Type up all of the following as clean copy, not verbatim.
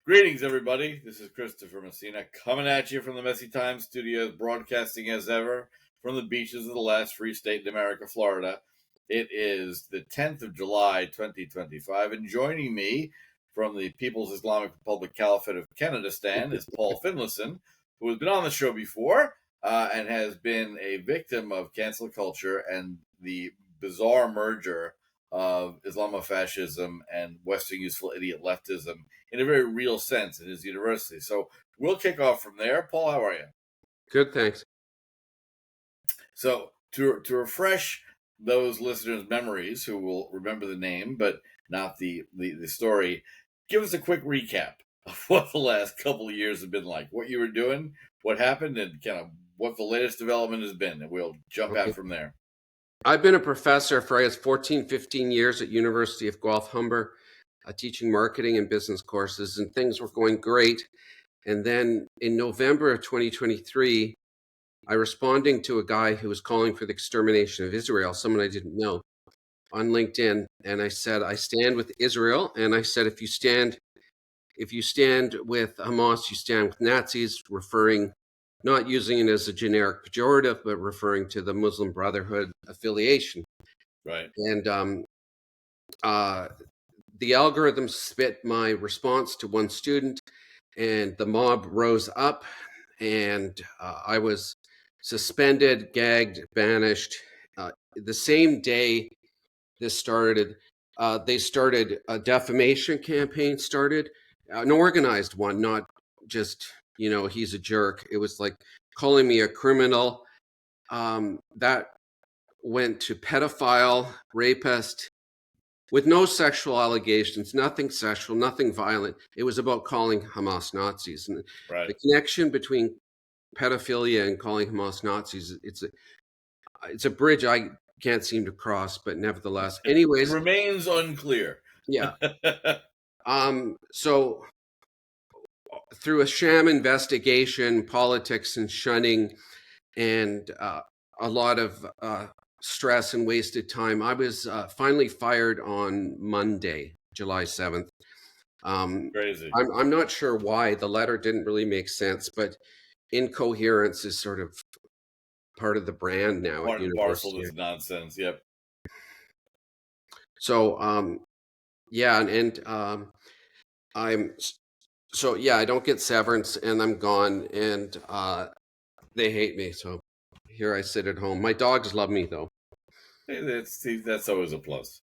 Greetings, everybody. This is Christopher Messina coming at you from the Messy Time Studios, broadcasting as ever from the beaches of the last free state in America, Florida. It is the 10th of July, 2025, and joining me from the People's Islamic Republic Caliphate of Canadistan is Paul Finlayson, who has been on the show before and has been a victim of cancel culture and the bizarre merger of Islamofascism and Western useful idiot leftism in a very real sense at his university. So we'll kick off from there. Paul, how are you? Good, thanks. So to refresh those listeners' memories who will remember the name but not the story, give us a quick recap of what the last couple of years have been like, what you were doing, what happened, and kind of what the latest development has been, and we'll jump out from there. I've been a professor for, 14, 15 years at University of Guelph Humber, teaching marketing and business courses, and things were going great. And then in November of 2023, I responding to a guy who was calling for the extermination of Israel, someone I didn't know, on LinkedIn. And I said, I stand with Israel. And I said, if you stand with Hamas, you stand with Nazis, not using it as a generic pejorative, but referring to the Muslim Brotherhood affiliation. Right. And the algorithm spit my response to one student, and the mob rose up, and I was suspended, gagged, banished. The same day this started, they started a defamation campaign, an organized one, not just, he's a jerk. It was like calling me a criminal. That went to pedophile, rapist, with no sexual allegations, nothing sexual, nothing violent. It was about calling Hamas Nazis. And right. The connection between pedophilia and calling Hamas Nazis, it's a bridge I can't seem to cross, but nevertheless. Anyways. It remains unclear. Yeah. So through a sham investigation, politics and shunning, and a lot of stress and wasted time, I was finally fired on Monday, July 7th. Crazy. I'm not sure why. The letter didn't really make sense, but incoherence is sort of part of the brand now. Part and parcel of this nonsense. Yep. So, I don't get severance, and I'm gone, and they hate me. So here I sit at home. My dogs love me, though. That's always a plus.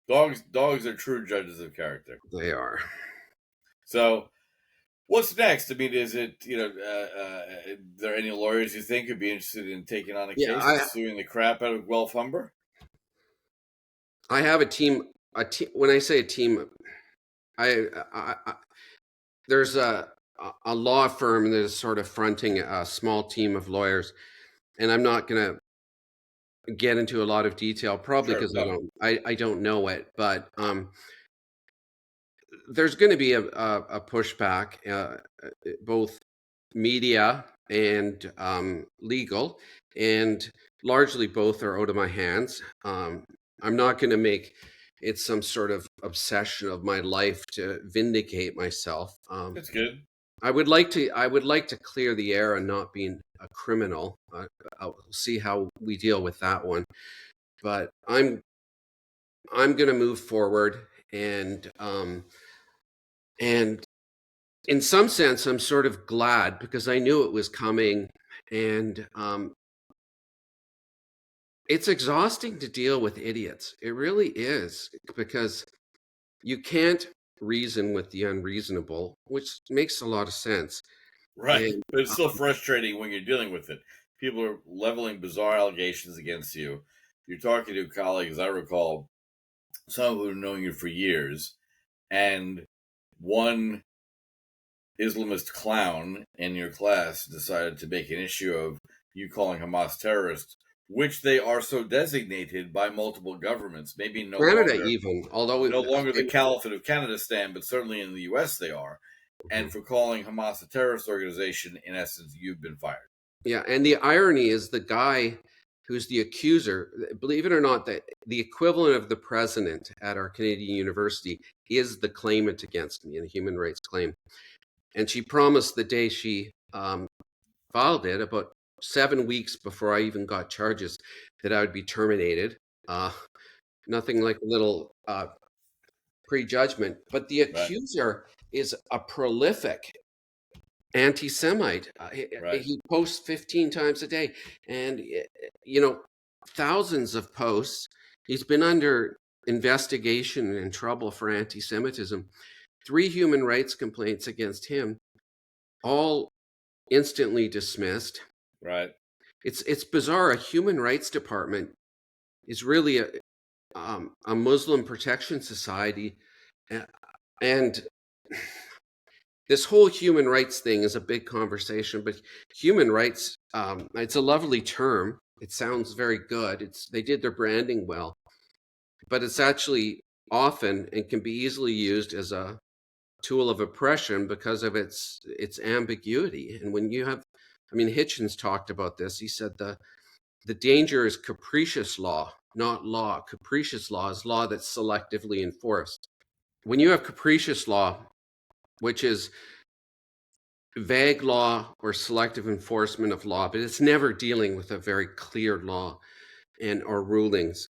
Dogs are true judges of character. They are. So, what's next? I mean, is it, are there any lawyers you think would be interested in taking on a case, suing the crap out of Guelph Humber? I have a team. When I say a team, there's a law firm that is sort of fronting a small team of lawyers, and I'm not going to get into a lot of detail, probably because I don't know it, but there's going to be a pushback, both media and legal, and largely both are out of my hands. I'm not going to make it some sort of obsession of my life to vindicate myself. That's good. I would like to clear the air on not being a criminal. I'll see how we deal with that one, but I'm going to move forward, and in some sense, I'm sort of glad because I knew it was coming, and it's exhausting to deal with idiots. It really is, because you can't reason with the unreasonable, which makes a lot of sense. Right. But it's still frustrating when you're dealing with it. People are leveling bizarre allegations against you. You're talking to colleagues, I recall, some who have known you for years, and one Islamist clown in your class decided to make an issue of you calling Hamas terrorists, which they are so designated by multiple governments. Maybe no Canada longer, even, although no longer the Caliphate of Canadistan, but certainly in the U.S. they are. And for calling Hamas a terrorist organization, in essence, you've been fired. Yeah, and the irony is the guy who's the accuser, believe it or not, that the equivalent of the president at our Canadian university is the claimant against me in a human rights claim. And she promised the day she filed it, about 7 weeks before I even got charges, that I would be terminated. Nothing like a little prejudgment. But the Right. accuser is a prolific anti-Semite. Right. He posts 15 times a day, and thousands of posts. He's been under investigation and in trouble for anti-Semitism. 3 human rights complaints against him, all instantly dismissed. Right. It's bizarre. A human rights department is really a Muslim protection society, and this whole human rights thing is a big conversation. But human rights, it's a lovely term. It sounds very good. They did their branding well, but it's actually often and can be easily used as a tool of oppression because of its ambiguity. And when you have, Hitchens talked about this. He said the danger is capricious law, not law. Capricious law is law that's selectively enforced. When you have capricious law, which is vague law or selective enforcement of law, but it's never dealing with a very clear law or rulings,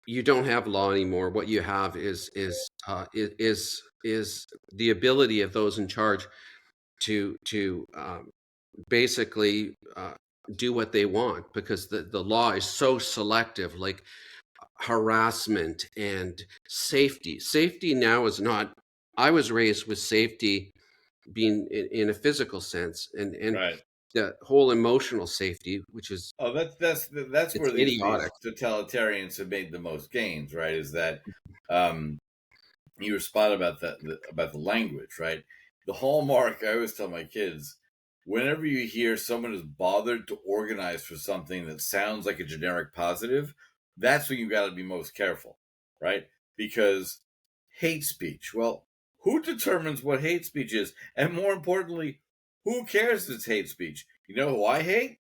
you don't have law anymore. What you have is the ability of those in charge to basically do what they want, because the law is so selective, like harassment and safety. Safety now is not. I was raised with safety being in a physical sense, and Right. the whole emotional safety, which is Oh, that's it's where these idiotic. totalitarians have made the most gains, right? Is that um, you were spot about about the language, right? The hallmark. I always tell my kids, whenever you hear someone is bothered to organize for something that sounds like a generic positive, that's when you got to be most careful, right? Because hate speech. Well, who determines what hate speech is, and more importantly, who cares if it's hate speech? You know who I hate?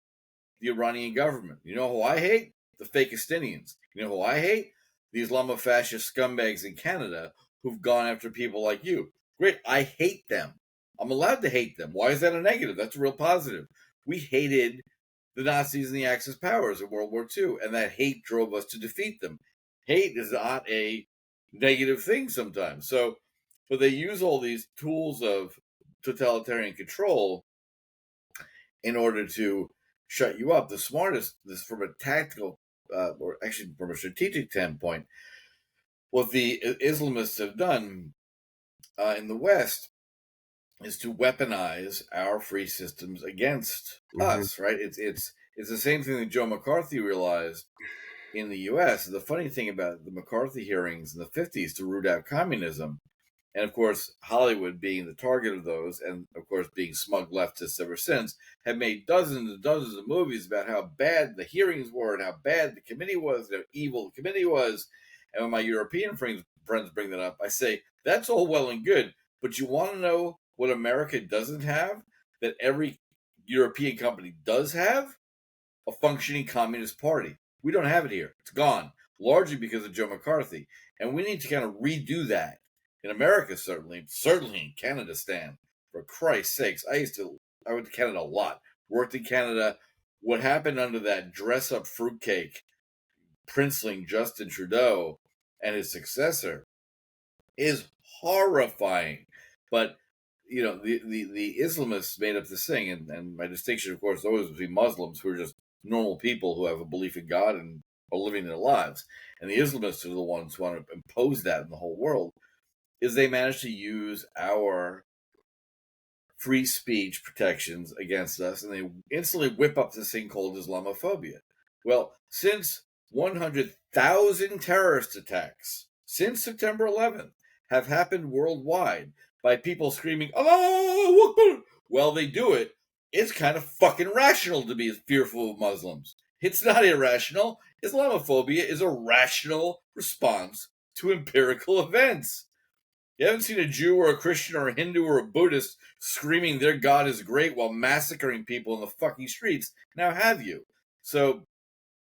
The Iranian government. You know who I hate? The Fakistinians. You know who I hate? The Islamofascist scumbags in Canada who've gone after people like you. Great, I hate them. I'm allowed to hate them. Why is that a negative? That's a real positive. We hated the Nazis and the Axis powers in World War II, and that hate drove us to defeat them. Hate is not a negative thing sometimes. So, but they use all these tools of totalitarian control in order to shut you up. The smartest, this from a tactical, or actually from a strategic standpoint, what the Islamists have done in the West is to weaponize our free systems against Mhm. us. Right? It's the same thing that Joe McCarthy realized in the U.S. The funny thing about the McCarthy hearings in the '50s to root out communism, and of course, Hollywood being the target of those, and of course, being smug leftists ever since, have made dozens and dozens of movies about how bad the hearings were and how bad the committee was, and how evil the committee was. And when my European friends bring that up, I say, that's all well and good, but you want to know what America doesn't have that every European company does have? A functioning communist party. We don't have it here. It's gone, largely because of Joe McCarthy. And we need to kind of redo that in America, certainly in Canada, Stan. For Christ's sakes, I went to Canada a lot, worked in Canada. What happened under that dress up fruitcake, princeling Justin Trudeau and his successor is horrifying. But the Islamists made up this thing, and my distinction, of course, always between Muslims who are just normal people who have a belief in God and are living their lives, and the Islamists are the ones who want to impose that in the whole world. Is they manage to use our free speech protections against us, and they instantly whip up this thing called Islamophobia. Well, since 100,000 terrorist attacks since September 11th have happened worldwide by people screaming, "Allahu Akbar," well, they do it. It's kind of fucking rational to be fearful of Muslims. It's not irrational. Islamophobia is a rational response to empirical events. You haven't seen a Jew or a Christian or a Hindu or a Buddhist screaming their God is great while massacring people in the fucking streets, now have you? So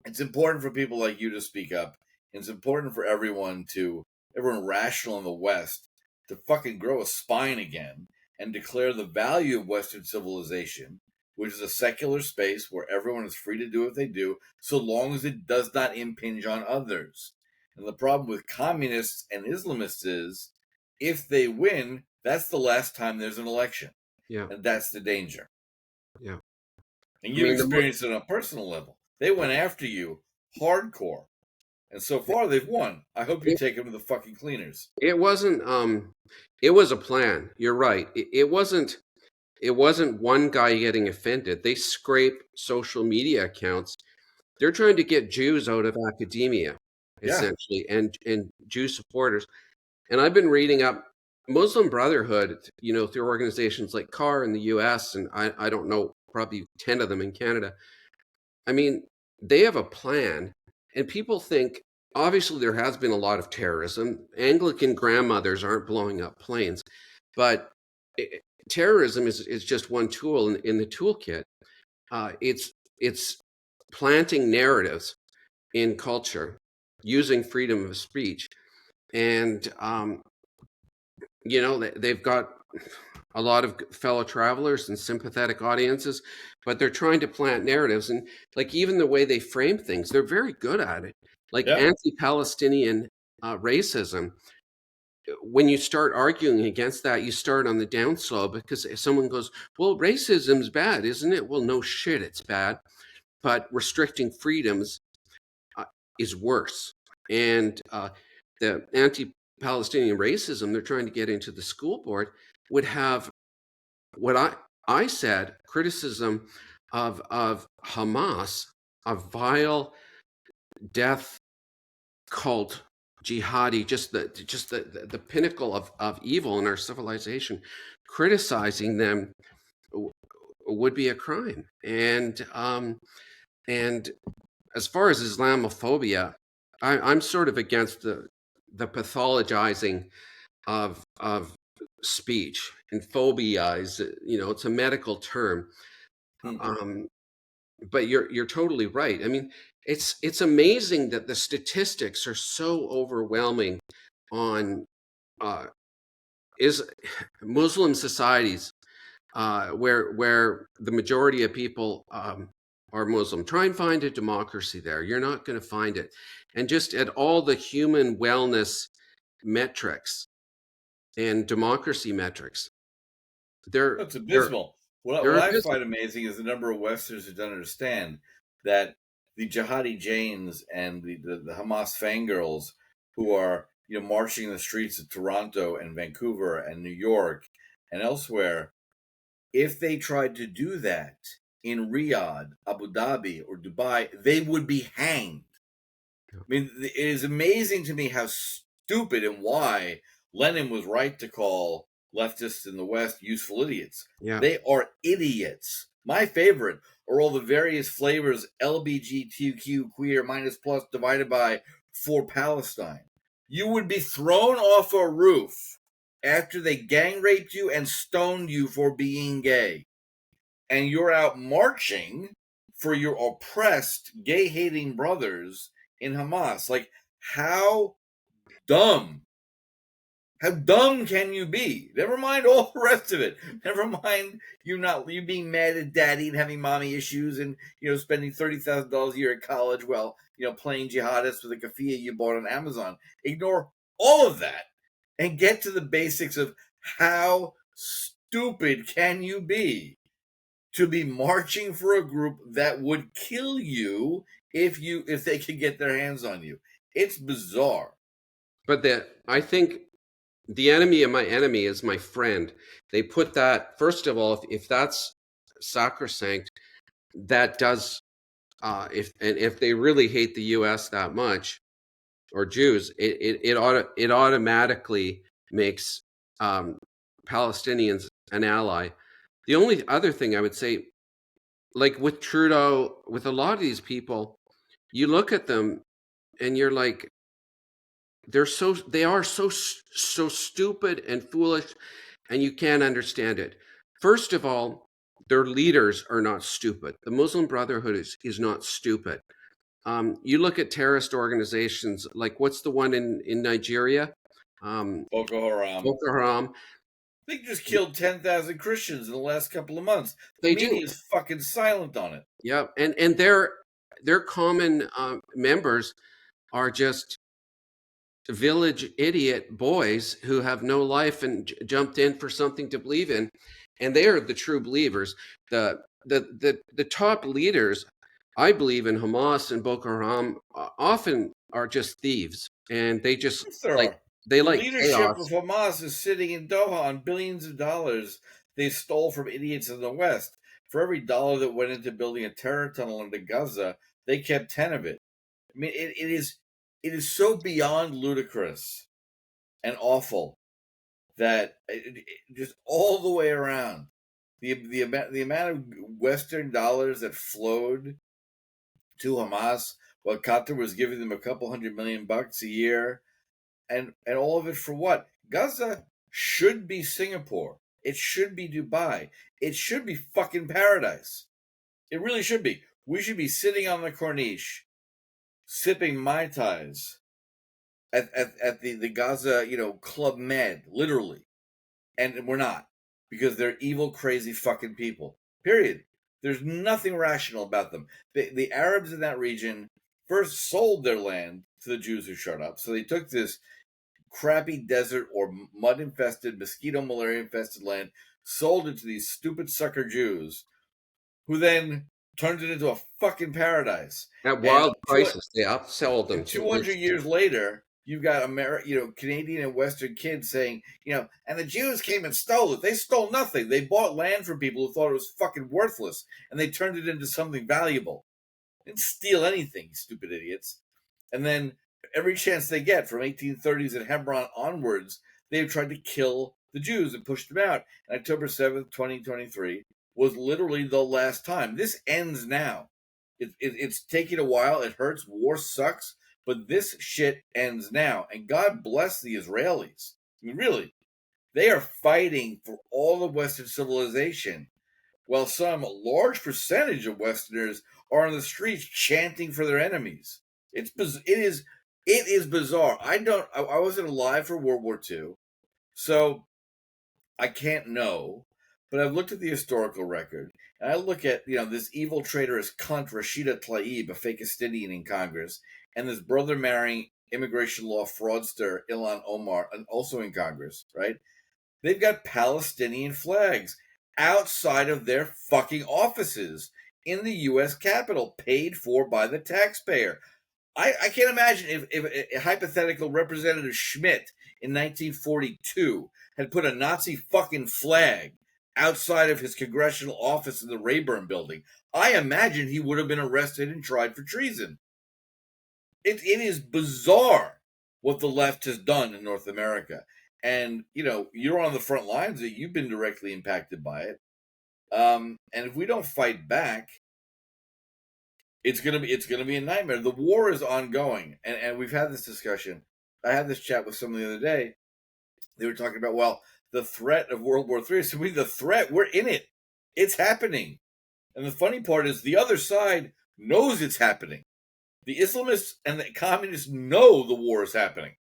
it's important for people like you to speak up. It's important for everyone to everyone rational in the West to fucking grow a spine again and declare the value of Western civilization, which is a secular space where everyone is free to do what they do, so long as it does not impinge on others. And the problem with communists and Islamists is, if they win, that's the last time there's an election. Yeah. And that's the danger. Yeah. And you've experienced it on a personal level. They went after you hardcore. And so far they've won. I hope you take them to the fucking cleaners. It wasn't it was a plan. You're right. It wasn't one guy getting offended. They scrape social media accounts. They're trying to get Jews out of academia, essentially, and Jew supporters. And I've been reading up Muslim Brotherhood, through organizations like CAR in the US, and I don't know, probably 10 of them in Canada. I mean, they have a plan, and people think, obviously there has been a lot of terrorism. Anglican grandmothers aren't blowing up planes, but terrorism is just one tool in the toolkit. It's planting narratives in culture using freedom of speech. And, they've got a lot of fellow travelers and sympathetic audiences, but they're trying to plant narratives. And like, even the way they frame things, they're very good at it. Like anti-Palestinian racism. When you start arguing against that, you start on the downslope, because if someone goes, well, racism's bad, isn't it? Well, no shit, it's bad. But restricting freedoms is worse. And the anti-Palestinian racism they're trying to get into the school board would have what I said, criticism of Hamas, a vile death cult, jihadi, just the pinnacle of evil in our civilization. Criticizing them would be a crime. And as far as Islamophobia, I'm sort of against the pathologizing of speech. And phobia is, it's a medical term. But you're totally right. I mean, it's amazing that the statistics are so overwhelming on is Muslim societies where the majority of people are Muslim. Try and find a democracy there. You're not going to find it. And just at all the human wellness metrics and democracy metrics, That's abysmal. What I find amazing is the number of Westerners who don't understand that the jihadi Jains and the Hamas fangirls who are marching in the streets of Toronto and Vancouver and New York and elsewhere, if they tried to do that in Riyadh, Abu Dhabi, or Dubai, they would be hanged. I mean, it is amazing to me how stupid and why Lenin was right to call leftists in the West useful idiots. Yeah. They are idiots. My favorite are all the various flavors LBGTQ, queer, minus, plus, divided by, for Palestine. You would be thrown off a roof after they gang raped you and stoned you for being gay. And you're out marching for your oppressed, gay-hating brothers in Hamas. Like, how dumb can you be? Never mind all the rest of it. Never mind you being mad at daddy and having mommy issues and spending $30,000 a year at college while playing jihadists with a kafia you bought on Amazon. Ignore all of that and get to the basics of how stupid can you be to be marching for a group that would kill you if they could get their hands on you. It's bizarre. But I think the enemy of my enemy is my friend. They put that, first of all, if that's sacrosanct, that does, if they really hate the U.S. that much, or Jews, it automatically makes Palestinians an ally. The only other thing I would say, like with Trudeau, with a lot of these people, you look at them and you're like, they are so stupid and foolish, and you can't understand it. First of all, their leaders are not stupid. The Muslim Brotherhood is not stupid. You look at terrorist organizations, like what's the one in Nigeria? Boko Haram. Boko Haram. They just killed 10,000 Christians in the last couple of months. The They do. media is fucking silent on it. Yeah, and their common members are just village idiot boys who have no life and jumped in for something to believe in, and they are the true believers. The top leaders, I believe, in Hamas and Boko Haram often are just thieves, and they Of just course there like are. they The like leadership of chaos. Hamas is sitting in Doha on billions of dollars they stole from idiots in the West. For every dollar that went into building a terror tunnel into Gaza, they kept 10 of it. I mean, it is so beyond ludicrous and awful that just all the way around the amount of Western dollars that flowed to Hamas while Qatar was giving them a couple $100 million a year, and all of it for what? Gaza should be Singapore. It should be Dubai. It should be fucking paradise. It really should be. We should be sitting on the Corniche, sipping Mai Tais at the Gaza, Club Med, literally. And we're not, because they're evil, crazy fucking people. Period. There's nothing rational about them. The Arabs in that region first sold their land to the Jews who showed up. So they took this crappy desert or mud infested, mosquito malaria infested land, sold it to these stupid sucker Jews, who then turned it into a fucking paradise. At And wild prices, they upsold them and to 200 rich. years later, you've got Canadian and Western kids saying, and the Jews came and stole it. They stole nothing. They bought land from people who thought it was fucking worthless, and they turned it into something valuable. They didn't steal anything, stupid idiots. And then every chance they get from 1830s and Hebron onwards, they've tried to kill the Jews and push them out. And October 7th, 2023 was literally the last time. This ends now. It's taking a while. It hurts. War sucks. But this shit ends now. And God bless the Israelis. I mean, really, they are fighting for all of Western civilization, while some large percentage of Westerners are on the streets chanting for their enemies. It is bizarre. I wasn't alive for World War II, so I can't know. But I've looked at the historical record, and I look at this evil traitorous cunt Rashida Tlaib, a Fakistinian in Congress, and this brother marrying immigration law fraudster Ilhan Omar, and also in Congress, right? They've got Palestinian flags outside of their fucking offices in the U.S. Capitol, paid for by the taxpayer. I can't imagine if a hypothetical Representative Schmidt in 1942 had put a Nazi fucking flag outside of his congressional office in the Rayburn building. I imagine he would have been arrested and tried for treason. It is bizarre what the left has done in North America. And, you're on the front lines that you've been directly impacted by it. And if we don't fight back, it's gonna be a nightmare. The war is ongoing, and we've had this discussion. I had this chat with someone the other day. They were talking about, well, the threat of World War III. So the threat, we're in it. It's happening. And the funny part is the other side knows it's happening. The Islamists and the communists know the war is happening.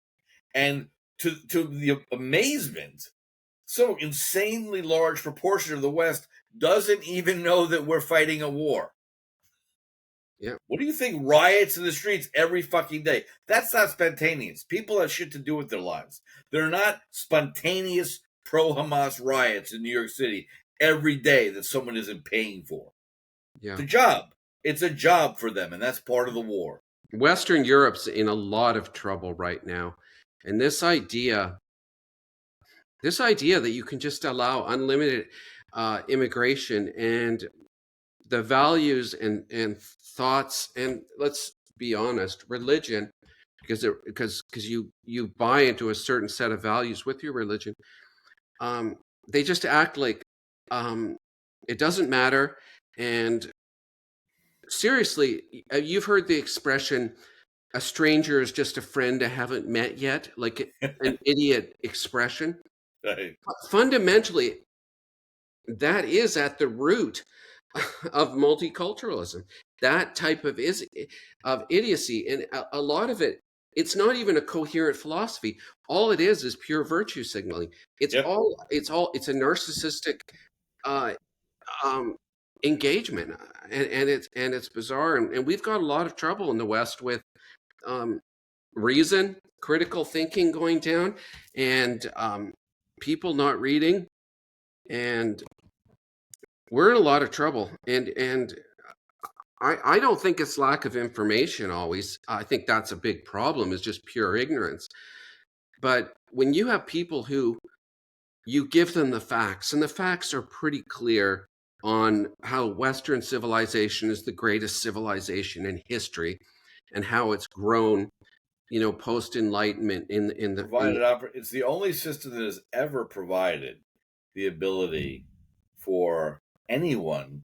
And to the amazement, so insanely large proportion of the West doesn't even know that we're fighting a war. Yeah. What do you think? Riots in the streets every fucking day. That's not spontaneous. People have shit to do with their lives. They're not spontaneous pro-Hamas riots in New York City every day that someone isn't paying for. Yeah. It's a job. It's a job for them, and that's part of the war. Western Europe's in a lot of trouble right now. And this idea that you can just allow unlimited immigration and the values and thoughts, and let's be honest, religion, because you buy into a certain set of values with your religion, they just act like it doesn't matter. And seriously, you've heard the expression, a stranger is just a friend I haven't met yet, like an idiot expression. Right. Fundamentally, that is at the root of multiculturalism, that type of idiocy. And a lot of it it's not even a coherent philosophy. All it is pure virtue signaling. It's Yep. it's a narcissistic uh, um, engagement, and it's bizarre. And we've got a lot of trouble in the West with um, reason, critical thinking going down, and people not reading, and we're in a lot of trouble. And I don't think it's lack of information always. I think that's a big problem, is just pure ignorance. But when you have people who you give them the facts, and the facts are pretty clear on how Western civilization is the greatest civilization in history, and how it's grown, post Enlightenment It's the only system that has ever provided the ability for anyone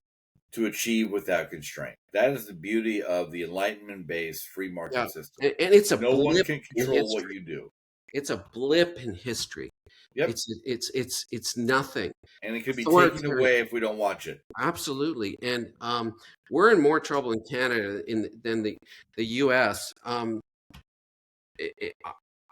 to achieve without constraint. That is the beauty of the Enlightenment-based free market system. And it's a No one blip can in control what history. you do. It's a blip in history. Yep. It's nothing. And it can be taken Authoritarian. away if we don't watch it. Absolutely. And we're in more trouble in Canada than the U.S.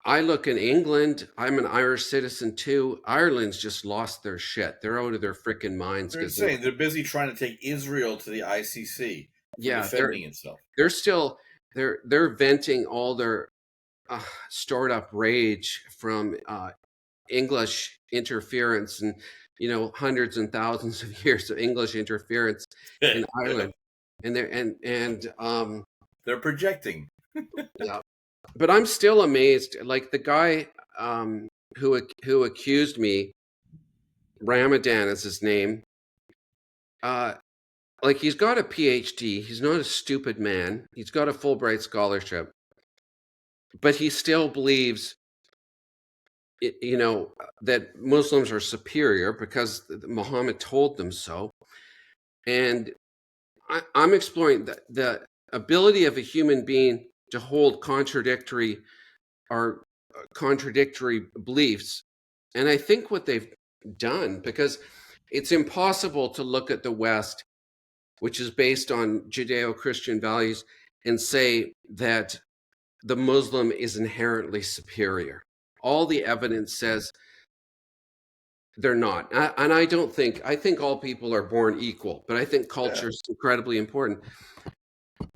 I look in England. I'm an Irish citizen too. Ireland's just lost their shit. They're out of their freaking minds. They're insane. They're busy trying to take Israel to the ICC for defending itself. They're still they're venting all their stored up rage from English interference and hundreds and thousands of years of English interference in Ireland, and they're projecting. Yeah, but I'm still amazed. Like the guy who accused me, Ramadan is his name. Like he's got a PhD. He's not a stupid man. He's got a Fulbright scholarship, but he still believes that Muslims are superior because Muhammad told them so. And I'm exploring the ability of a human being to hold contradictory beliefs. And I think what they've done, because it's impossible to look at the West, which is based on Judeo-Christian values, and say that the Muslim is inherently superior. All the evidence says they're not. And I think all people are born equal, but I think culture is incredibly important.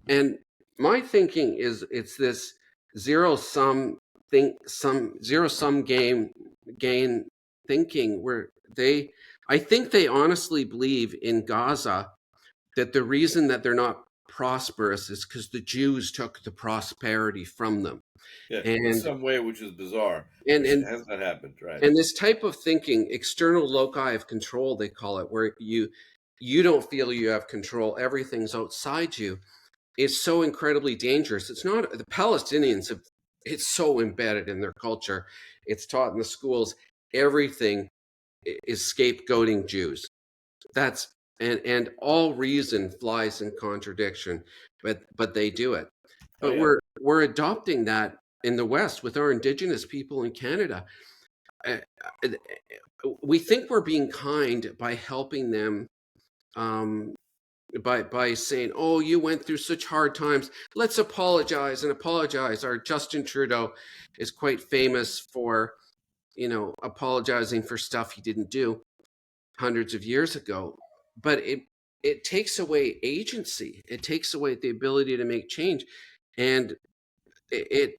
And my thinking is it's this zero-sum gain thinking where I think they honestly believe in Gaza that the reason that they're not prosperous is because the Jews took the prosperity from them. Yeah, and in some way, which is bizarre. And has not happened, right? And this type of thinking, external loci of control, they call it, where you don't feel you have control, everything's outside you, is so incredibly dangerous. It's not the Palestinians have. It's so embedded in their culture. It's taught in the schools. Everything is scapegoating Jews. That's and all reason flies in contradiction, but they do it. But we're adopting that in the West with our Indigenous people in Canada. We think we're being kind by helping them, by saying, "Oh, you went through such hard times. Let's apologize and apologize." Our Justin Trudeau is quite famous for, apologizing for stuff he didn't do hundreds of years ago. But it takes away agency. It takes away the ability to make change, and it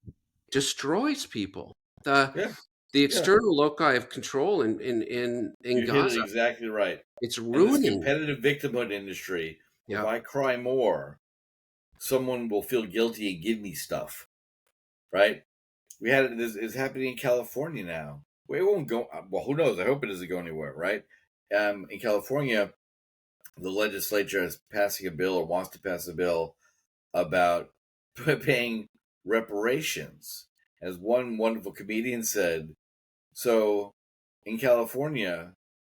destroys people. The external loci of control in you Gaza. hit it exactly right. It's ruining. This competitive victimhood industry. If I cry more, someone will feel guilty and give me stuff. Right? We had this is happening in California now. Well, it won't go. Well, who knows? I hope it doesn't go anywhere. Right? In California, the legislature is passing a bill or wants to pass a bill about paying reparations. As one wonderful comedian said, so in California,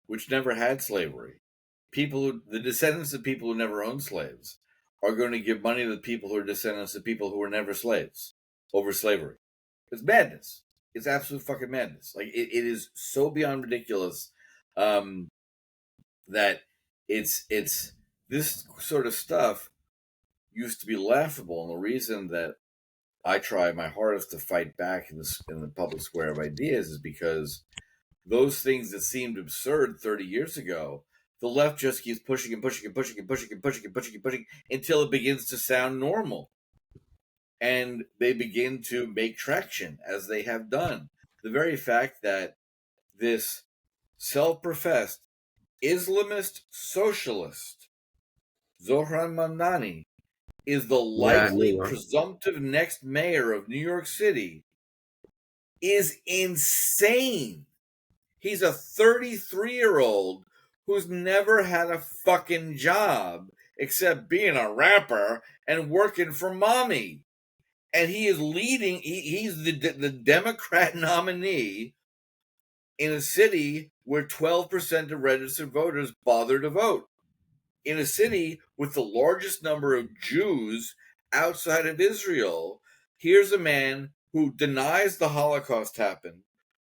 which never had slavery, the descendants of people who never owned slaves are going to give money to the people who are descendants of people who were never slaves over slavery. It's madness. It's absolute fucking madness. Like it is so beyond ridiculous that it's this sort of stuff used to be laughable. And the reason that I try my hardest to fight back in the public square of ideas is because those things that seemed absurd 30 years ago, the left just keeps pushing and pushing and pushing and pushing and pushing and pushing and pushing until it begins to sound normal. And they begin to make traction, as they have done. The very fact that this self-professed Islamist socialist, Zohran Mamdani, is the likely presumptive next mayor of New York City, is insane. He's a 33-year-old who's never had a fucking job except being a rapper and working for mommy. And he is leading, he's the Democrat nominee in a city where 12% of registered voters bother to vote. In a city with the largest number of Jews outside of Israel, here's a man who denies the Holocaust happened,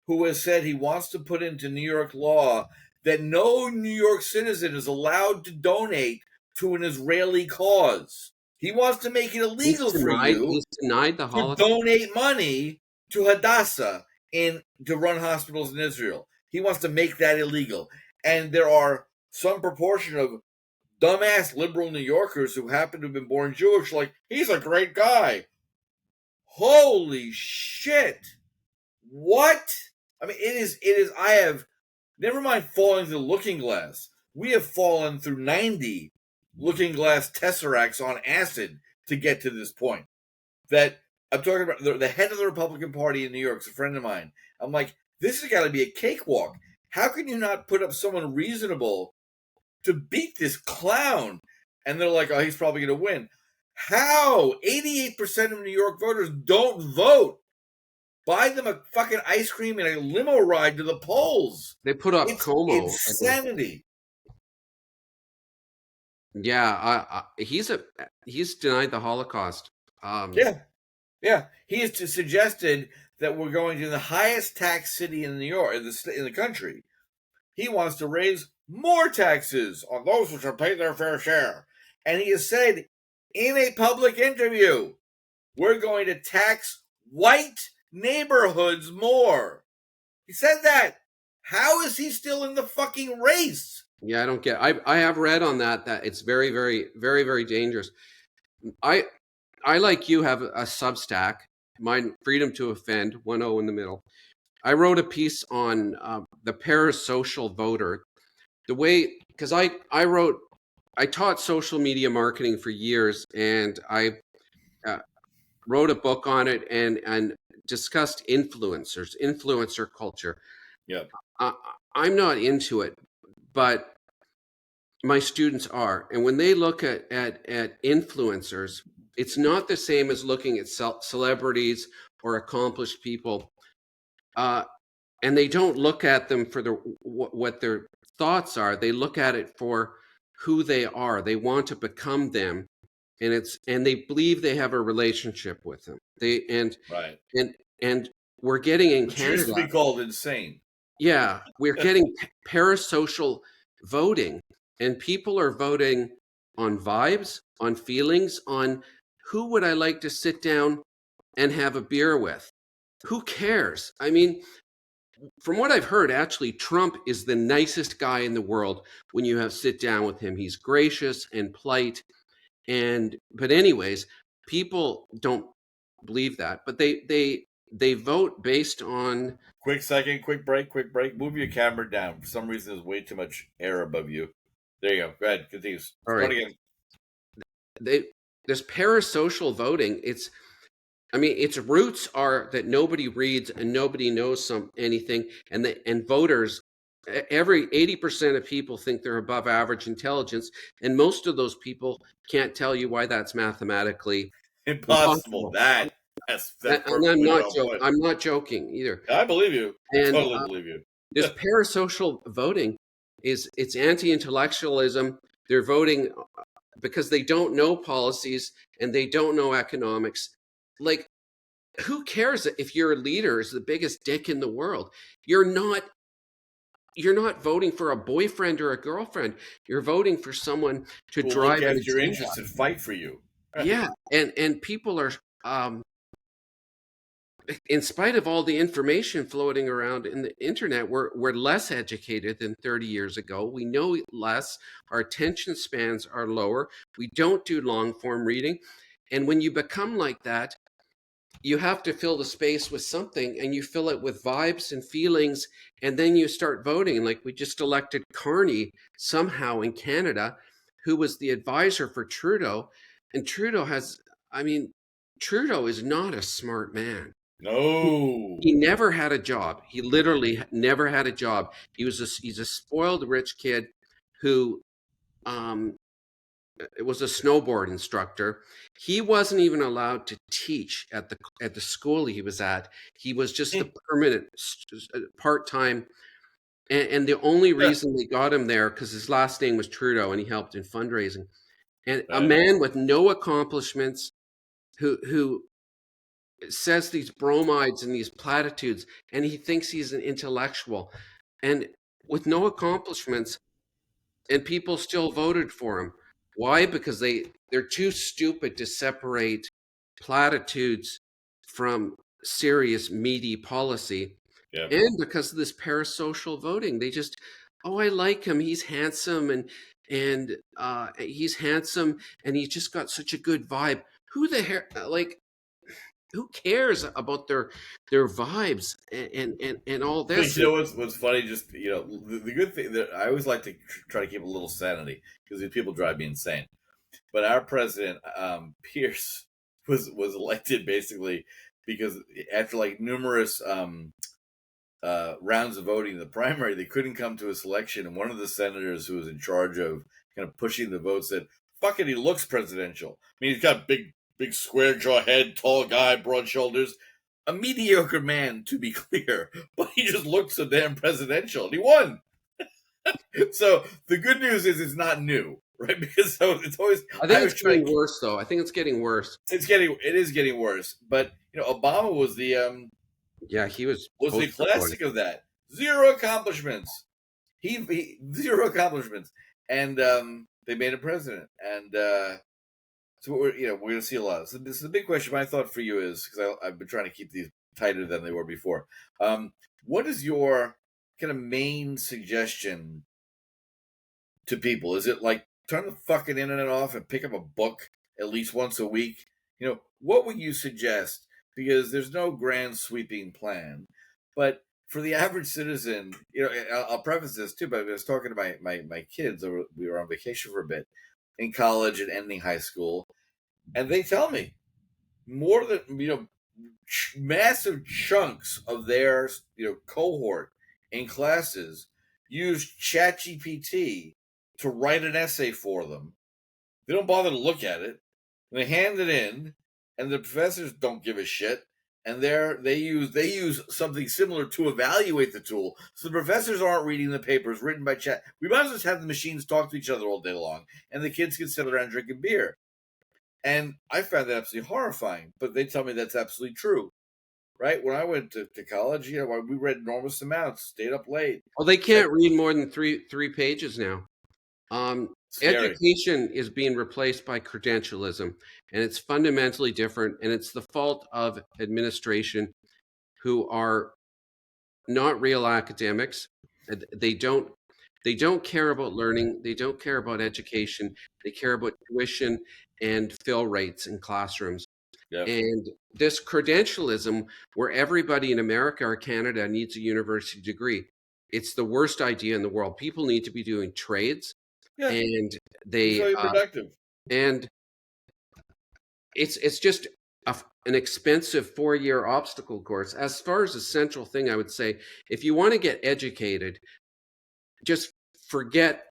who has said he wants to put into New York law that no New York citizen is allowed to donate to an Israeli cause. He wants to make it illegal for you to donate money to Hadassah to run hospitals in Israel. He wants to make that illegal. And there are some proportion of dumbass liberal New Yorkers who happen to have been born Jewish, like, he's a great guy. Holy shit. What? I mean, it is, I have, never mind falling through the looking glass. We have fallen through 90 looking glass tesseracts on acid to get to this point. That I'm talking about the head of the Republican Party in New York is a friend of mine. I'm like, this has got to be a cakewalk. How can you not put up someone reasonable to beat this clown? And they're like, oh, he's probably going to win. How? 88% of New York voters don't vote. Buy them a fucking ice cream and a limo ride to the polls. They put up Como. Insanity. Yeah, he's denied the Holocaust. Yeah. He has suggested that we're going to the highest tax city in New York, in the country. He wants to raise more taxes on those who should pay their fair share. And he has said in a public interview, we're going to tax white neighborhoods more. He said that. How is he still in the fucking race? Yeah, I don't get. I have read on that it's very, very, very, very dangerous. I like you have a Substack, mine Freedom to Offend, 1-0 in the middle. I wrote a piece on the parasocial voter. The way, because I taught social media marketing for years, and I wrote a book on it and discussed influencer culture. Yeah, I'm not into it, but my students are. And when they look at influencers, it's not the same as looking at celebrities or accomplished people. And they don't look at them for what their thoughts are. They look at it for who they are. They want to become them. And they believe they have a relationship with them. And we're getting in Canada. It used to be called insane. Yeah, we're getting parasocial voting, and people are voting on vibes, on feelings, on who would I like to sit down and have a beer with? Who cares? I mean, from what I've heard, actually, Trump is the nicest guy in the world when you sit down with him. He's gracious and polite. But anyways, people don't believe that, but they vote based on. Quick break. Move your camera down. For some reason, there's way too much air above you. There you go. Go ahead. Continue. All right. Again. There's parasocial voting. Its roots are that nobody reads and nobody knows anything, and voters. Every 80% of people think they're above average intelligence, and most of those people can't tell you why that's mathematically impossible. That's and I'm not joking either. I believe you. I totally believe you. This parasocial voting it's anti-intellectualism. They're voting because they don't know policies and they don't know economics. Like, who cares if your leader is the biggest dick in the world? You're not voting for a boyfriend or a girlfriend. You're voting for someone to drive your interest and fight for you. Yeah, and people are in spite of all the information floating around in the internet, we're less educated than 30 years ago. We know less. Our attention spans are lower. We don't do long form reading. And when you become like that, you have to fill the space with something, and you fill it with vibes and feelings, and then you start voting. Like we just elected Carney somehow in Canada, who was the advisor for Trudeau. And Trudeau is not a smart man. No. He never had a job. He literally never had a job. He's a spoiled rich kid who um, was a snowboard instructor. He wasn't even allowed to teach at the school he was at. He was just a permanent part-time. And the only reason they got him there because his last name was Trudeau, and he helped in fundraising. And a man with no accomplishments who says these bromides and these platitudes, and he thinks he's an intellectual, and with no accomplishments, and people still voted for him. Why? Because they're too stupid to separate platitudes from serious meaty policy. Yep. And because of this parasocial voting, they just, oh, I like him, he's handsome, and he's handsome, and he's just got such a good vibe. Who the heck, like, who cares about their vibes and all this? You know what's funny? Just the good thing that I always like to try to keep a little sanity, because these people drive me insane. But our president, Pierce, was elected basically because after like numerous rounds of voting in the primary, they couldn't come to a selection, and one of the senators who was in charge of kind of pushing the vote said, "Fuck it, he looks presidential. I mean, he's got big square jaw head, tall guy, broad shoulders." A mediocre man, to be clear, but he just looked so damn presidential, and he won. So the good news is it's not new, right? Because it's always. I think it's getting worse, though. I think it's getting worse. It is getting worse. But Obama was the he was the classic of that. Zero accomplishments. He zero accomplishments, and they made him president, and so we're going to see a lot. So this is the big question. My thought for you is, because I've been trying to keep these tighter than they were before. What is your kind of main suggestion to people? Is it like turn the fucking internet off and pick up a book at least once a week? What would you suggest? Because there's no grand sweeping plan, but for the average citizen, I'll preface this too. But I was talking to my kids. We were on vacation for a bit in college and ending high school, and they tell me more than massive chunks of their cohort in classes use ChatGPT to write an essay for them. They don't bother to look at it. They hand it in, and the professors don't give a shit. And they use something similar to evaluate the tool. So the professors aren't reading the papers written by Chat. We might as well just have the machines talk to each other all day long, and the kids can sit around drinking beer. And I found that absolutely horrifying. But they tell me that's absolutely true. Right? When I went to college, we read enormous amounts, stayed up late. Well, they can't read more than three pages now. Education is being replaced by credentialism, and it's fundamentally different, and it's the fault of administration, who are not real academics. They don't care about learning. They don't care about education. They care about tuition and fill rates in classrooms. Yep. And this credentialism, where everybody in America or Canada needs a university degree, it's the worst idea in the world. People need to be doing trades. Yeah. And they productive. And it's just an expensive 4-year obstacle course. As far as the central thing, I would say, if you want to get educated, just forget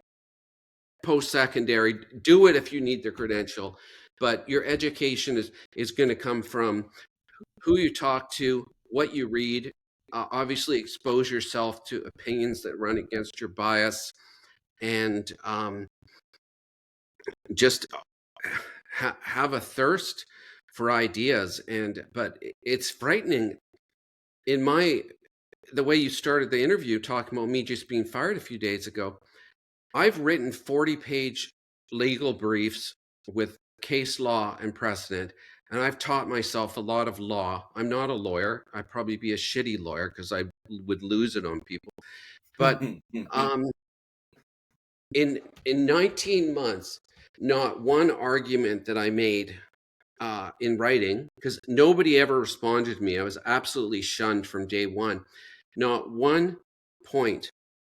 post-secondary. Do it if you need the credential, but your education is going to come from who you talk to, what you read. Obviously, expose yourself to opinions that run against your bias, and just have a thirst for ideas. But it's frightening. The way you started the interview, talking about me just being fired a few days ago, I've written 40-page legal briefs with case law and precedent. and I've taught myself a lot of law. I'm not a lawyer. I'd probably be a shitty lawyer because I would lose it on people. But um, in 19 months, not one argument that I made in writing, because nobody ever responded to me. I was absolutely shunned from day one. Not one point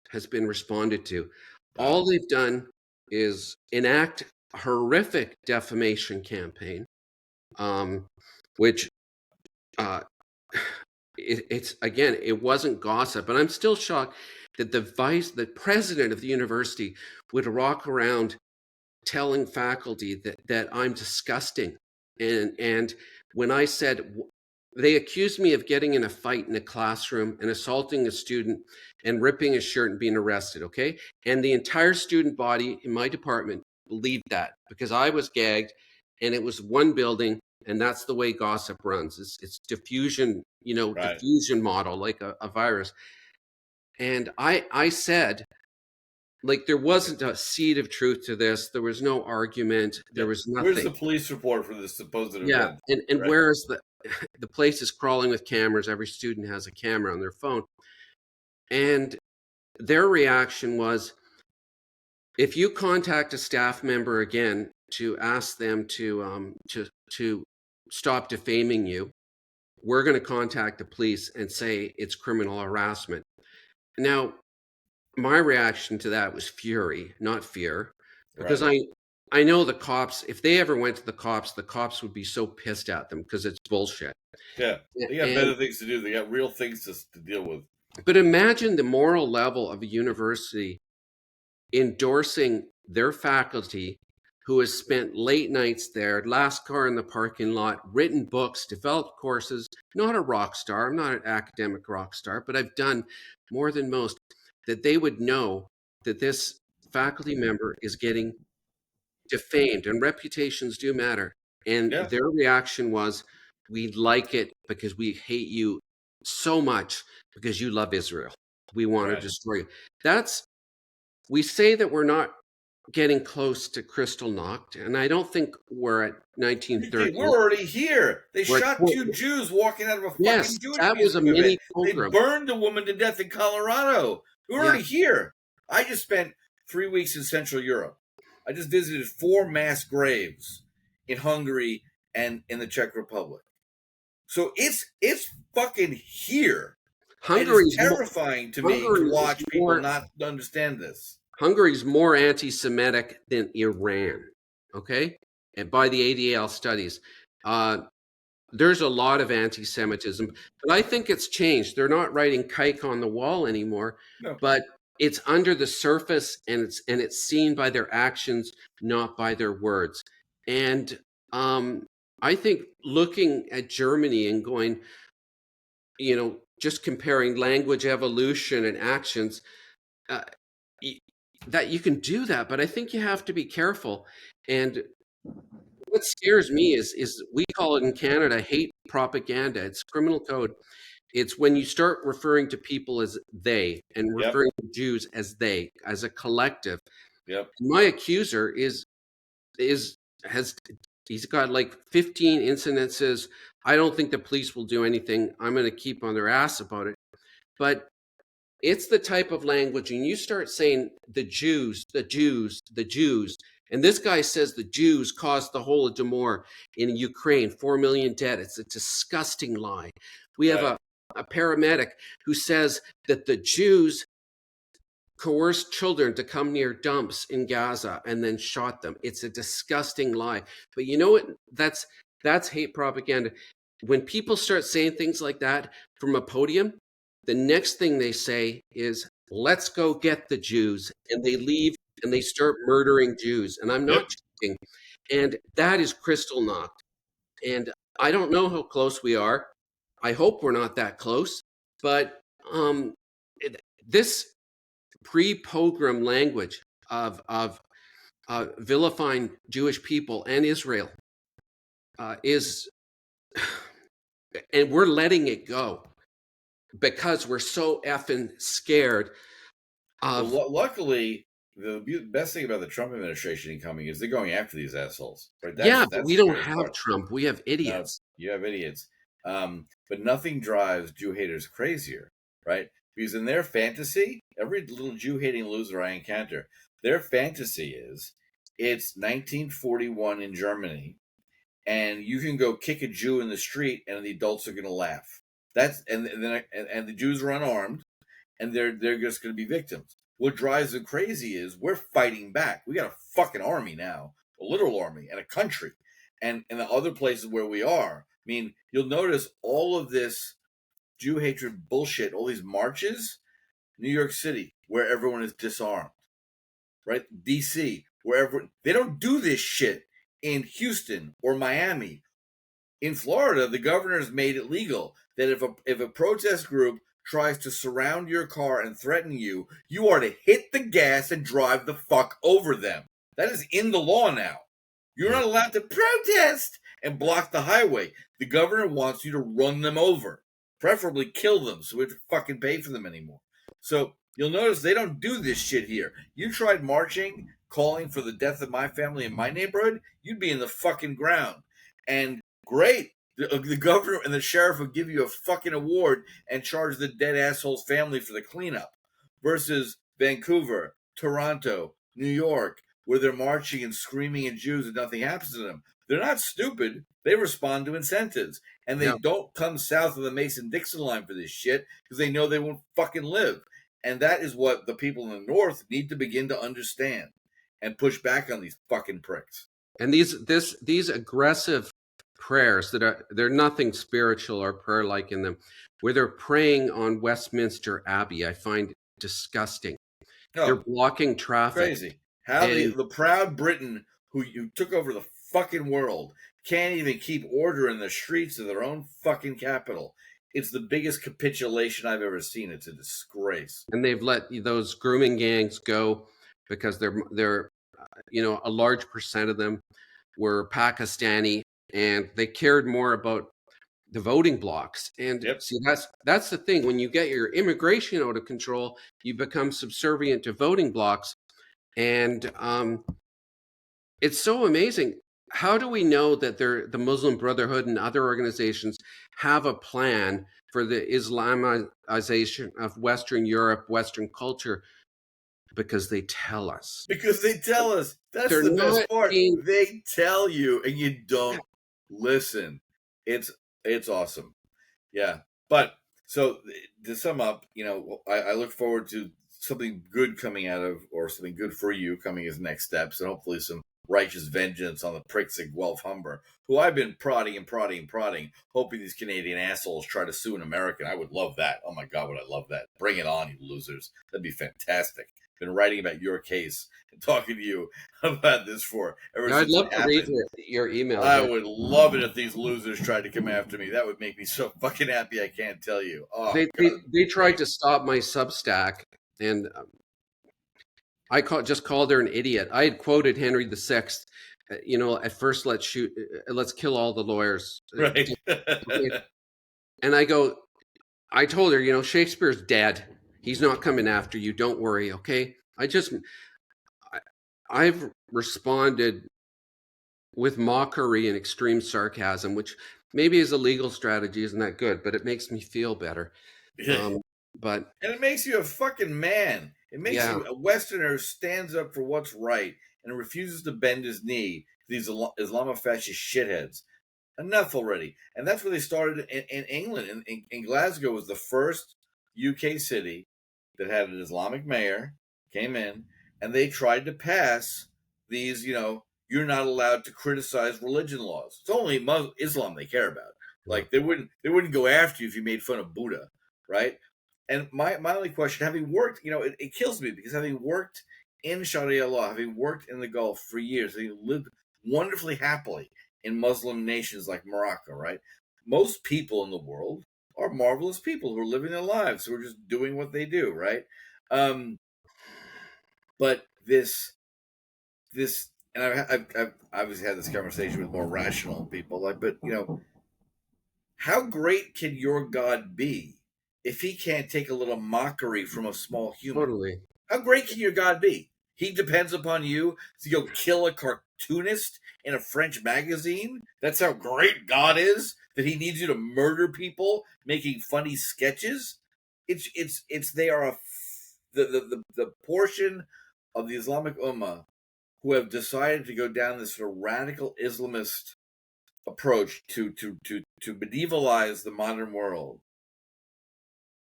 has been responded to. Wow. All they've done is enact a horrific defamation campaign, which uh, it's again, it wasn't gossip, and I'm still shocked that the president of the university would walk around telling faculty that I'm disgusting. And when I said, they accused me of getting in a fight in a classroom and assaulting a student and ripping his shirt and being arrested, okay? And the entire student body in my department believed that because I was gagged and it was one building, and that's the way gossip runs. It's diffusion, Right. diffusion model, like a virus. And I said, like, there wasn't a seed of truth to this. There was no argument. There Yeah. was Where's the nothing. police report for this supposed Yeah. event? And Right. whereas the place is crawling with cameras, every student has a camera on their phone. And their reaction was, if you contact a staff member again to ask them to stop defaming you, we're going to contact the police and say it's criminal harassment. Now, my reaction to that was fury, not fear, because Right. I know the cops, if they ever went to the cops would be so pissed at them because it's bullshit. Yeah. They got And better things to do. They got real things to deal with. but imagine the moral level of a university endorsing their faculty who has spent late nights there, last car in the parking lot, written books, developed courses, not a rock star. I'm not an academic rock star, but I've done more than most, that they would know that this faculty member is getting defamed, and reputations do matter. And Yeah. their reaction was, we like it because we hate you so much because you love Israel. We want to Right. destroy you. We say that we're not getting close to Kristallnacht, and I don't think we're at 1930. We're already here. They We're shot two Jews walking out of a yes, fucking Jewish that was a music event. mini They pogrom. burned a woman to death in Colorado. We're Yeah. already here. I just spent 3 weeks in Central Europe. I just visited 4 mass graves in Hungary and in the Czech Republic. So it's fucking here. And it's terrifying to me to watch people not understand this. Hungary's more anti-Semitic than Iran, okay? And by the ADL studies, there's a lot of anti-Semitism, but I think it's changed. They're not writing kike on the wall anymore, No. but it's under the surface, and it's seen by their actions, not by their words. And I think looking at Germany and going, just comparing language evolution and actions, that you can do that, but I think you have to be careful. And what scares me is we call it in Canada hate propaganda. It's criminal code. It's when you start referring to people as they and referring to Jews as they, as a collective. Yep. My accuser he's got like 15 incidences. I don't think the police will do anything. I'm going to keep on their ass about it. But it's the type of language, and you start saying the Jews, the Jews, the Jews, and this guy says the Jews caused the Holodomor in Ukraine, 4 million dead. It's a disgusting lie. We have a paramedic who says that the Jews coerced children to come near dumps in Gaza and then shot them. It's a disgusting lie. But you know what? That's hate propaganda. When people start saying things like that from a podium, the next thing they say is, let's go get the Jews. And they leave and they start murdering Jews. And I'm not joking. And that is Kristallnacht. And I don't know how close we are. I hope we're not that close. But this pre-pogrom language of vilifying Jewish people and Israel is, and we're letting it go because we're so effing scared of. Well, luckily, The best thing about the Trump administration incoming is they're going after these assholes. Right? Yeah, but That's we the don't great have part. Trump. We have idiots. You have idiots. But nothing drives Jew haters crazier, right? Because in their fantasy, every little Jew hating loser I encounter, their fantasy is it's 1941 in Germany, and you can go kick a Jew in the street, and the adults are going to laugh. And the Jews are unarmed, and they're just going to be victims. What drives them crazy is we're fighting back. We got a fucking army now, a literal army, and a country, and the other places where we are. I mean, you'll notice all of this Jew hatred bullshit, all these marches, New York City, where everyone is disarmed, right? DC, wherever they don't do this shit in Houston or Miami. In Florida, the governor's made it legal that if a protest group tries to surround your car and threaten you, you are to hit the gas and drive the fuck over them. That is in the law now. You're not allowed to protest and block the highway. The governor wants you to run them over, preferably kill them so we have to fucking pay for them anymore. So you'll notice they don't do this shit here. You tried marching, calling for the death of my family in my neighborhood, you'd be in the fucking ground. And great. The governor and the sheriff will give you a fucking award and charge the dead asshole's family for the cleanup. Versus Vancouver, Toronto, New York, where they're marching and screaming at Jews and nothing happens to them. They're not stupid. They respond to incentives. And they don't come south of the Mason-Dixon line for this shit because they know they won't fucking live. And that is what the people in the North need to begin to understand and push back on these fucking pricks. And these aggressive prayers they're nothing spiritual or prayer-like in them, where they're praying on Westminster Abbey, I find disgusting. They're blocking traffic. Crazy. How the proud Britain who took over the fucking world can't even keep order in the streets of their own fucking capital. It's the biggest capitulation I've ever seen. It's a disgrace. And they've let those grooming gangs go because they're a large percent of them were Pakistani, and they cared more about the voting blocks. And see, that's the thing. When you get your immigration out of control, you become subservient to voting blocks. And it's so amazing. How do we know that the Muslim Brotherhood and other organizations have a plan for the Islamization of Western Europe, Western culture? Because they tell us. Because they tell us. That's the best part. They tell you, and you don't listen. It's awesome. Yeah. But so to sum up, I look forward to something good coming out of, or something good for you coming as next steps, and hopefully some righteous vengeance on the pricks at Guelph Humber, who I've been prodding, hoping these Canadian assholes try to sue an American. I would love that. Oh my God, would I love that. Bring it on, you losers. That'd be fantastic. Been writing about your case and talking to you about this I'd love to read your email. I would love it if these losers tried to come after me. That would make me so fucking happy. I can't tell you. Oh, they tried to stop my Substack, and I just called her an idiot. I had quoted Henry VI. At first, let's kill all the lawyers. Right. And I told her, Shakespeare's dead. He's not coming after you. Don't worry, okay? I've responded with mockery and extreme sarcasm, which maybe as a legal strategy isn't that good, but it makes me feel better. And it makes you a fucking man. It makes you a Westerner who stands up for what's right and refuses to bend his knee to these Islamofascist shitheads. Enough already. And that's where they started in England. In Glasgow was the first UK city that had an Islamic mayor, came in, and they tried to pass these, you're not allowed to criticize religion laws. It's only Islam they care about. Like they wouldn't go after you if you made fun of Buddha, right? And my only question, having worked, it kills me because having worked in Sharia law, having worked in the Gulf for years, having lived wonderfully happily in Muslim nations like Morocco, right? Most people in the world are marvelous people who are living their lives, who are just doing what they do, right? But this, and I've obviously had this conversation with more rational people, but how great can your God be if he can't take a little mockery from a small human? Totally. How great can your God be? He depends upon you to go kill a cartoonist in a French magazine. That's how great God is, that he needs you to murder people making funny sketches. It's they are the portion of the Islamic Ummah who have decided to go down this sort of radical Islamist approach to medievalize the modern world.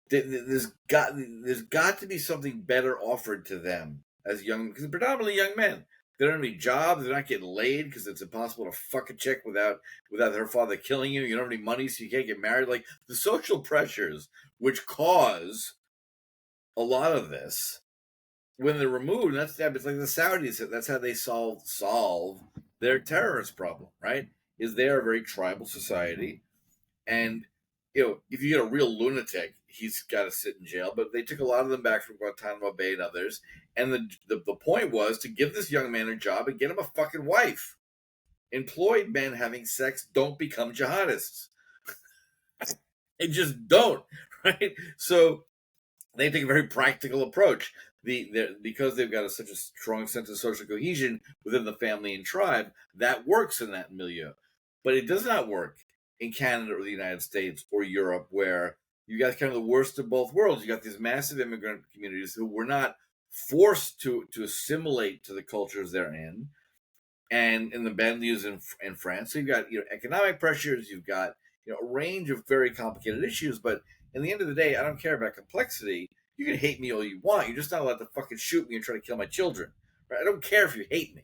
There's got to be something better offered to them as young, because predominantly young men. They don't have any jobs. They're not getting laid because it's impossible to fuck a chick without her father killing you. You don't have any money, so you can't get married. Like the social pressures which cause a lot of this, when they're removed, it's like the Saudis. That's how they solve their terrorist problem, right? Is they are a very tribal society, and if you get a real lunatic, he's got to sit in jail. But they took a lot of them back from Guantanamo Bay and others, and the point was to give this young man a job and get him a fucking wife. Employed men having sex don't become jihadists. They just don't, right? So they take a very practical approach. Because they've got such a strong sense of social cohesion within the family and tribe, that works in that milieu. But it does not work in Canada or the United States or Europe, where you got kind of the worst of both worlds. You got these massive immigrant communities who were not forced to assimilate to the cultures they're in, and in the banlieues in France. So you've got economic pressures, you've got a range of very complicated issues. But in the end of the day, I don't care about complexity. You can hate me all you want. You're just not allowed to fucking shoot me and try to kill my children. Right? I don't care if you hate me.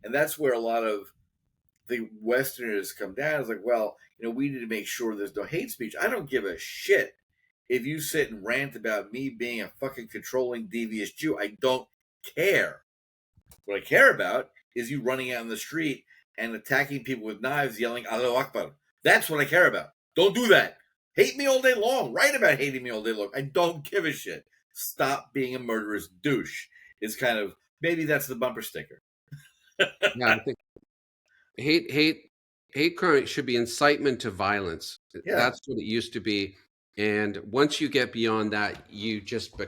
And that's where a lot of the Westerners come down. It's like, well, we need to make sure there's no hate speech. I don't give a shit if you sit and rant about me being a fucking controlling, devious Jew. I don't care. What I care about is you running out in the street and attacking people with knives, yelling Allahu Akbar. That's what I care about. Don't do that. Hate me all day long. Write about hating me all day long. I don't give a shit. Stop being a murderous douche is kind of, maybe that's the bumper sticker. Yeah, I think hate crime should be incitement to violence. Yeah. That's what it used to be. And once you get beyond that, you just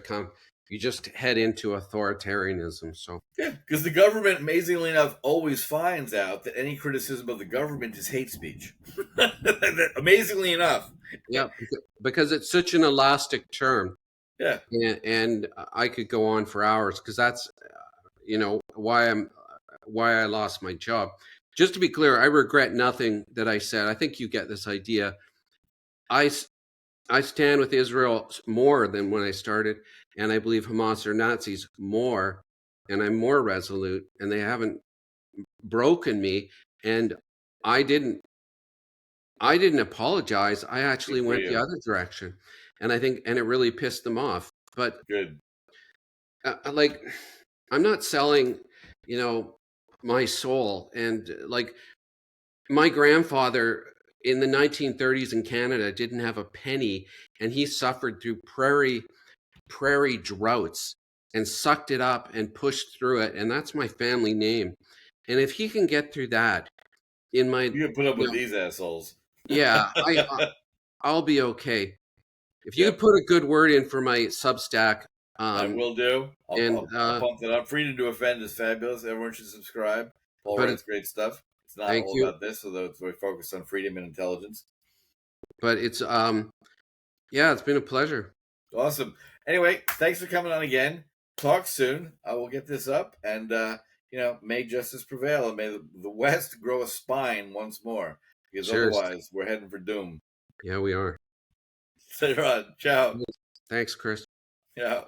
head into authoritarianism. So yeah, because the government, amazingly enough, always finds out that any criticism of the government is hate speech. Amazingly enough. Yeah, because it's such an elastic term. Yeah. And I could go on for hours, because that's why I lost my job. Just to be clear, I regret nothing that I said. I think you get this idea. I stand with Israel more than when I started, and I believe Hamas are Nazis more, and I'm more resolute, and they haven't broken me. And I didn't apologize. I actually went the other direction, and it really pissed them off. But good. I'm not selling, my soul. And my grandfather in the 1930s in Canada didn't have a penny, and he suffered through prairie droughts and sucked it up and pushed through it. And that's my family name. And if he can get through that, you can put up with these assholes. Yeah, I'll be okay. If you could put a good word in for my Substack, I will do. I'll pump that up. Freedom to Offend is fabulous. Everyone should subscribe. Paul writes great stuff. It's not all about this, although it's very focused on freedom and intelligence. But it's it's been a pleasure. Awesome. Anyway, thanks for coming on again. Talk soon. I will get this up, and may justice prevail, and may the West grow a spine once more, because otherwise we're heading for doom. Yeah, we are. Ciao. Thanks, Chris. Yeah.